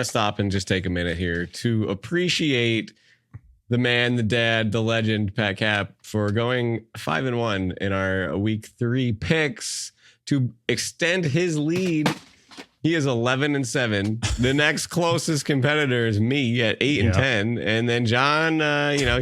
to stop and just take a minute here to appreciate the man, the dad, the legend, Pat Cap, for going 5-1 in our week 3 picks to extend his lead. He is 11-7. The next closest competitor is me at 8-10, and then John,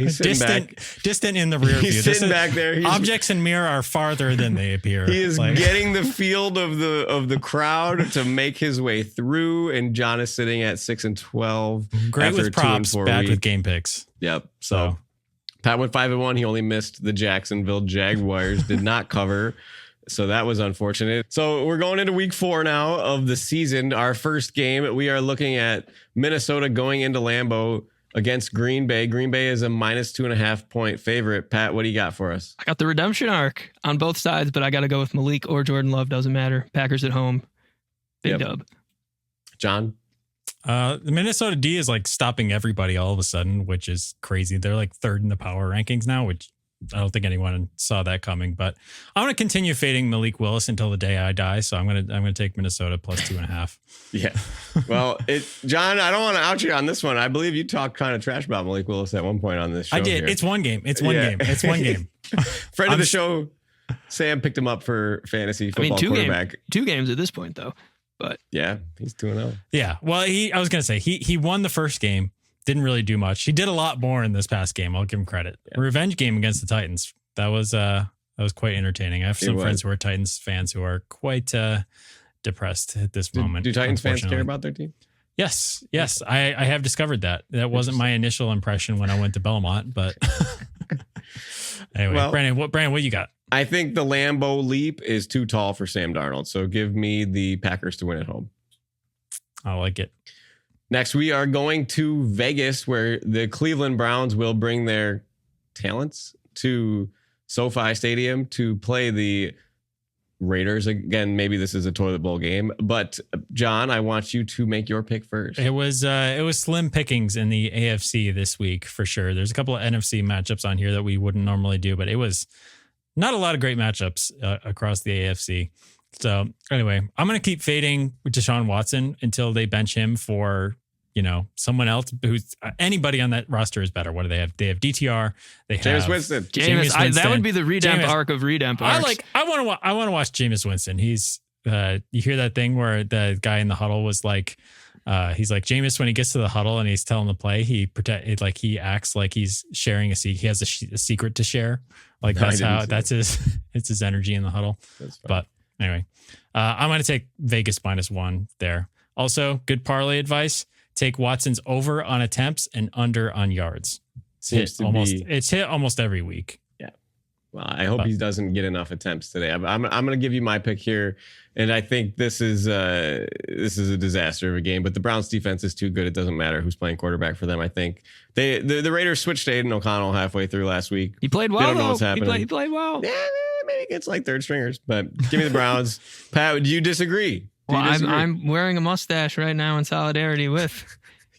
he's sitting distant in the rear view. He's sitting back there. Objects in mirror are farther than they appear. He is getting the field of the crowd to make his way through, and John is sitting at 6-12. Great with props, bad with game picks. Yep. So Pat went 5-1. He only missed the Jacksonville Jaguars. Did not cover. So that was unfortunate. So we're going into week 4 now of the season. Our first game, we are looking at Minnesota going into Lambeau against Green Bay. Green Bay is a -2.5 point favorite. Pat, what do you got for us? I got the redemption arc on both sides, but I got to go with Malik or Jordan Love. Doesn't matter. Packers at home. Big dub. John? The Minnesota D is like stopping everybody all of a sudden, which is crazy. They're like 3rd in the power rankings now, which I don't think anyone saw that coming, but I'm going to continue fading Malik Willis until the day I die. So I'm going to take Minnesota +2.5. Yeah. Well, John, I don't want to out you on this one. I believe you talked kind of trash about Malik Willis at one point on this show. I did. Here. It's one game. It's one game. Friend of the show, Sam picked him up for fantasy football quarterback. 2 games at this point though, but yeah, he's 2-0. Yeah. Well, I was going to say he won the first game. Didn't really do much. He did a lot more in this past game. I'll give him credit. Yeah. Revenge game against the Titans. That was quite entertaining. I have some friends who are Titans fans who are quite depressed at this moment. Do Titans fans care about their team? Yes. I have discovered that. That wasn't my initial impression when I went to Belmont, but anyway, well, Brandon, what you got? I think the Lambeau leap is too tall for Sam Darnold. So give me the Packers to win at home. I like it. Next, we are going to Vegas, where the Cleveland Browns will bring their talents to SoFi Stadium to play the Raiders. Again, maybe this is a toilet bowl game, but John, I want you to make your pick first. It was slim pickings in the AFC this week for sure. There's a couple of NFC matchups on here that we wouldn't normally do, but it was not a lot of great matchups across the AFC. So anyway, I'm going to keep fading Deshaun Watson until they bench him for, someone else who's anybody on that roster is better. What do they have? They have DTR. They have Jameis Winston. That would be the redemp arc of redemp arcs. I want to watch Jameis Winston. He's you hear that thing where the guy in the huddle was like, he's like Jameis when he gets to the huddle and he's telling the play, he acts like he's sharing he has a secret to share. Like it's his energy in the huddle. But anyway, I'm going to take Vegas -1 there. Also, good parlay advice. Take Watson's over on attempts and under on yards. It's hit almost every week. Yeah. Well, I hope he doesn't get enough attempts today. I'm going to give you my pick here, and I think this is a disaster of a game. But the Browns defense is too good. It doesn't matter who's playing quarterback for them. I think the Raiders switched to Aiden O'Connell halfway through last week. He played well. They don't know what's happening. He played well. Yeah, maybe it's like third stringers, but give me the Browns. Pat, do you disagree? I'm wearing a mustache right now in solidarity with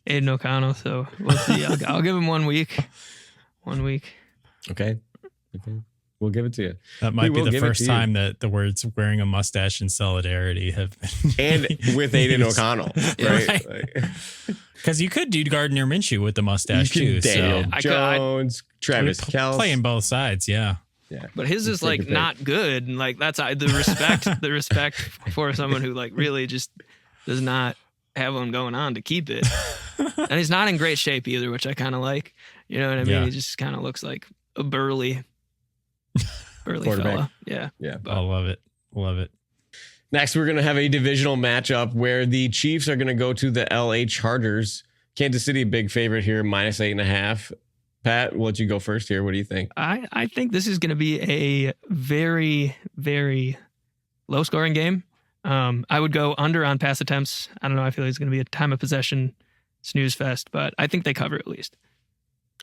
Aiden O'Connell, so we'll see. I'll give him 1 week. 1 week. Okay. We'll give it to you. That might be the first time that the words "wearing a mustache" and solidarity have been and with Aiden O'Connell, right? Because you could do Gardner Minshew with the mustache too. Daniel Jones, Travis Kelce, playing both sides, yeah. Yeah, but his is like not good, and like that's the respect for someone who like really just does not have one going on to keep it, and he's not in great shape either, which I kind of like. You know what I mean? Yeah. He just kind of looks like a burly fella. Yeah. I love it. Next, we're gonna have a divisional matchup where the Chiefs are gonna go to the LA Chargers. Kansas City, big favorite here, -8.5. Pat, we'll let you go first here. What do you think? I think this is going to be a very, very low scoring game. I would go under on pass attempts. I don't know. I feel like it's going to be a time of possession snooze fest, but I think they cover at least.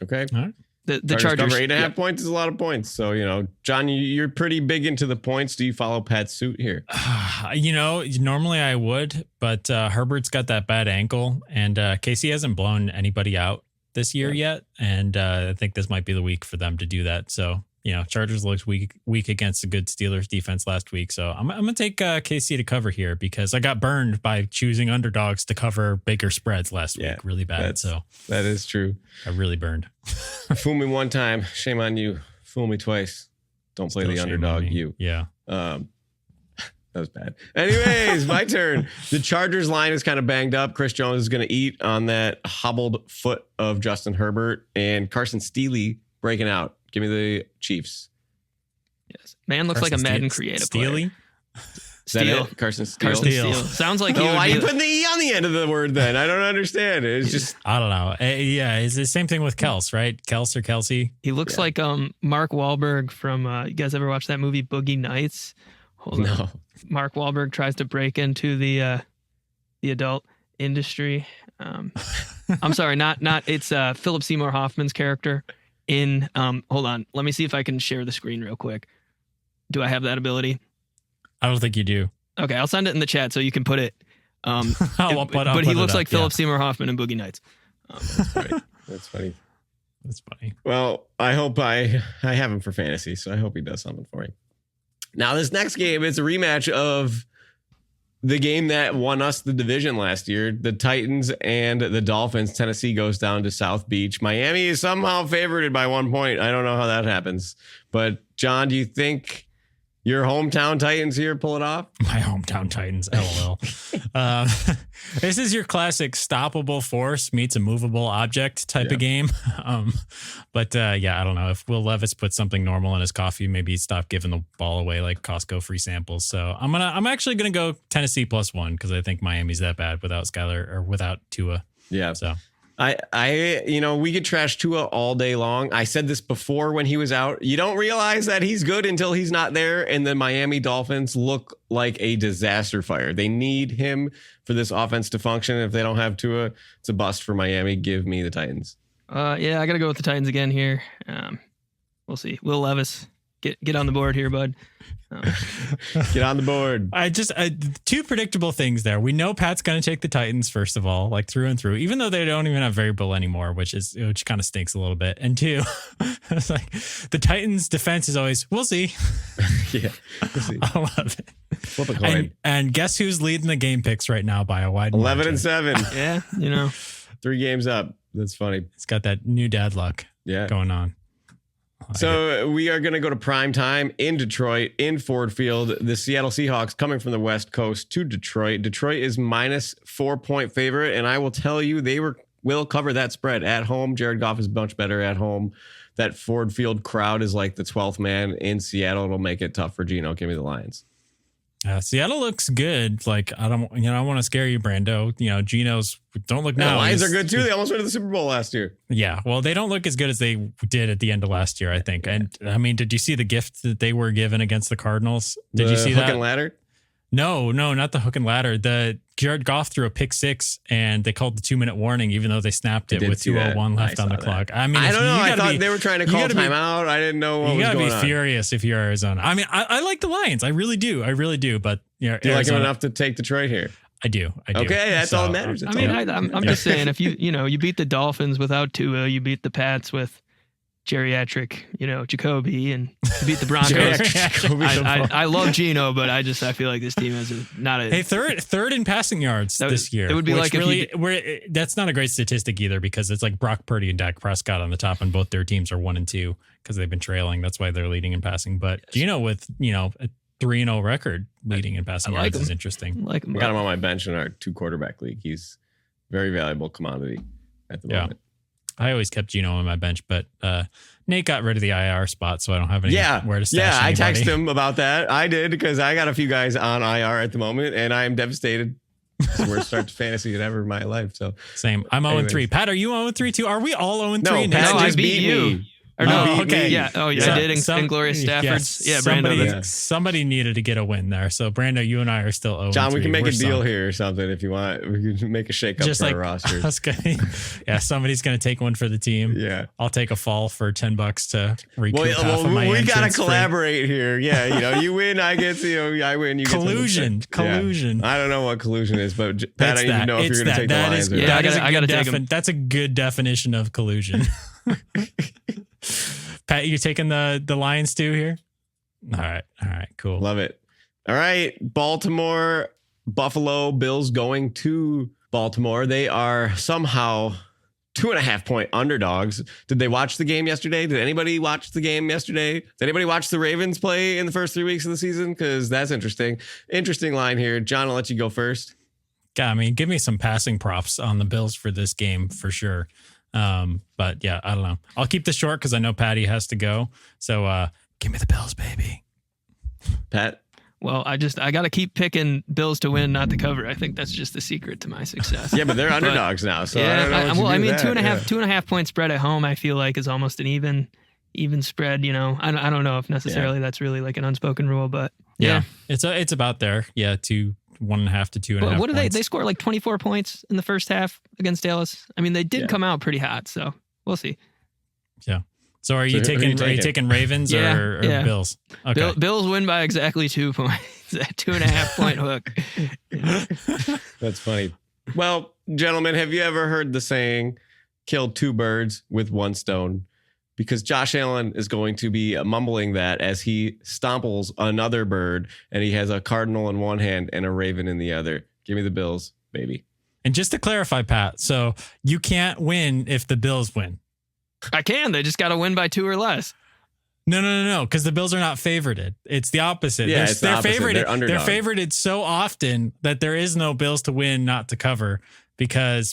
Okay. All right. The Chargers. Cover 8.5 points is a lot of points. So, John, you're pretty big into the points. Do you follow Pat's suit here? Normally I would, but Herbert's got that bad ankle, and Casey hasn't blown anybody out this year yet, and I think this might be the week for them to do that. So Chargers looked weak against a good Steelers defense last week. So I'm going to take KC to cover here because I got burned by choosing underdogs to cover bigger spreads last week really bad. So that is true. I really burned. Fool me one time. Shame on you. Fool me twice. Don't play Still the shame underdog. on me. You. Yeah. That was bad. Anyways, my turn. The Chargers line is kind of banged up. Chris Jones is going to eat on that hobbled foot of Justin Herbert and Carson Steele breaking out. Give me the Chiefs. Yes. Man looks like a Madden creative player. Is that it? Carson Steele. Carson Steele. Sounds like why are you putting the E on the end of the word then? I don't understand. It's just... I don't know. Yeah, it's the same thing with Kels, right? Kels or Kelsey? He looks like Mark Wahlberg from, you guys ever watch that movie Boogie Nights? Hold on. Mark Wahlberg tries to break into the adult industry. I'm sorry, not it's Philip Seymour Hoffman's character in hold on, let me see if I can share the screen real quick. Do I have that ability? I don't think you do. Okay, I'll send it in the chat so you can put it. But he looks like Philip Seymour Hoffman in Boogie Nights. That's funny. That's funny. Well, I hope I have him for fantasy, so I hope he does something for me. Now, this next game is a rematch of the game that won us the division last year, the Titans and the Dolphins. Tennessee goes down to South Beach. Miami is somehow favored by 1 point. I don't know how that happens. But, John, do you think your hometown Titans here pull it off? My hometown Titans, LOL. This is your classic stoppable force meets a movable object type of game. But I don't know. If Will Levis puts something normal in his coffee, maybe stop giving the ball away like Costco free samples. So I'm actually gonna go Tennessee +1 because I think Miami's that bad without Skyler or without Tua. Yeah. So we could trash Tua all day long. I said this before when he was out. You don't realize that he's good until he's not there. And the Miami Dolphins look like a disaster fire. They need him for this offense to function. If they don't have Tua, it's a bust for Miami. Give me the Titans. I got to go with the Titans again here. We'll see. Will Levis, get on the board here, bud. Get on the board. Two predictable things there. We know Pat's going to take the Titans, first of all, like through and through, even though they don't even have variable anymore, which kind of stinks a little bit. And two, it's like the Titans defense is always, we'll see. Yeah. We'll see. I love it. Flip a coin. And guess who's leading the game picks right now by a wide 11-7. Yeah. 3 games up. That's funny. It's got that new dad luck going on. So we are going to go to prime time in Detroit, in Ford Field. The Seattle Seahawks coming from the West Coast to Detroit. Detroit is -4 point favorite, and I will tell you they will cover that spread at home. Jared Goff is much better at home. That Ford Field crowd is like the 12th man in Seattle. It'll make it tough for Geno. Give me the Lions. Seattle looks good. Like I don't want to scare you, Brando. Geno's don't look now. The Lions are good too. They almost went to the Super Bowl last year. Yeah, well, they don't look as good as they did at the end of last year, I think. And I mean, did you see the gift that they were given against the Cardinals? Did you see hook that? And ladder? No, not the hook and ladder. The Jared Goff threw a pick 6, and they called the 2-minute warning, even though they snapped it with 2:01 left on the clock. I mean, I don't know. I thought they were trying to call timeout. I didn't know what was going on. You gotta be furious if you're Arizona. I mean, I like the Lions. I really do. But do you like them enough to take Detroit here? I do. Okay, that's all that matters. I'm just saying, if you beat the Dolphins without Tua, you beat the Pats with geriatric, Jacoby, and you beat the Broncos. I love Geno, but I feel like this team has not a third in passing yards this year. It would be like that's not a great statistic either because it's like Brock Purdy and Dak Prescott on the top, and both their teams are 1 and 2 because they've been trailing. That's why they're leading in passing. But Geno with a 3-0 record leading in passing yards is interesting. I got him on my bench in our 2-quarterback league. He's very valuable commodity at the moment. I always kept Geno on my bench, but Nate got rid of the IR spot, so I don't have anywhere to stash anybody. I texted him about that. I did because I got a few guys on IR at the moment, and I am devastated. It's the worst start to fantasy ever in my life. So same. I'm 0-3. Pat, are you 0-3 too? Are we all 0-3? No, Pat just beat you. Or no, okay, me. yeah. Oh, yeah, I did. Inglorious Staffords. Yes, somebody needed to get a win there. So, Brando, you and I are still 0-3. John, we can make a deal here or something if you want. We can make a shake up for our roster. Somebody's going to take one for the team. Yeah. I'll take a fall for $10 to recoup half of my we got to collaborate here. Yeah, you win, I get I win, you get collusion. Yeah. I don't know what collusion is, but Pat, I need to know if you're going to take the Lions. I got to take them. That's a good definition of collusion. Pat, you taking the Lions too here? All right, cool. Love it. All right, Baltimore, Buffalo Bills going to Baltimore. They are somehow 2.5-point underdogs. Did they watch the game yesterday? Did anybody watch the game yesterday? Did anybody watch the Ravens play in the first 3 weeks of the season? Because that's interesting. Interesting line here. John, I'll let you go first. Yeah, I mean, give me some passing props on the Bills for this game for sure. But yeah, I don't know. I'll keep this short because I know Patty has to go. So give me the Bills, baby. Pat? Well, I got to keep picking Bills to win, not to cover. I think that's just the secret to my success. Yeah, but they're underdogs now. So yeah, I don't know what well, I mean, that. 2.5 point spread at home, I feel like is almost an even spread. You know, I don't know if necessarily that's really like an unspoken rule, but yeah. It's about there. Yeah, 1.5 to 2.5. What do points. they scored like 24 points in the first half against Dallas? I mean, they did come out pretty hot, so we'll see. Yeah. So are you taking Ravens or Bills? Okay. Bills win by exactly 2 points. That 2.5 point hook. That's funny. Well, gentlemen, have you ever heard the saying, kill two birds with one stone? Because Josh Allen is going to be mumbling that as he stomples another bird and he has a cardinal in one hand and a raven in the other. Give me the Bills, baby. And just to clarify, Pat, so you can't win if the Bills win. I can. They just got to win by 2 or less. No, because the Bills are not favorited. It's the opposite. Yeah, they're favorited. They're underdogs. They're favorited so often that there is no Bills to win, not to cover, because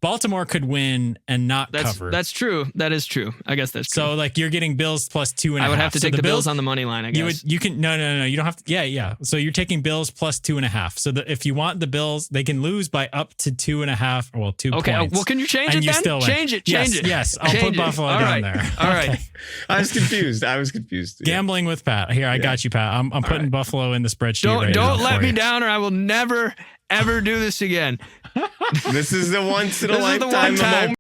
Baltimore could win and not cover. That's true. That is true. I guess that's true. So like you're getting Bills plus 2.5. I would have to take the Bills on the money line, I guess. You can no. You don't have to. Yeah. So you're taking Bills plus 2.5. So if you want the Bills, they can lose by up to 2.5. Well, 2 points. Okay. Well, can you change it then? Change it. Yes. I'll put Buffalo down there. All right. I was confused. Gambling with Pat. Here, I got you, Pat. I'm putting Buffalo in the spreadsheet. Don't let me down, or I will never ever do this again. This is the once in a lifetime moment.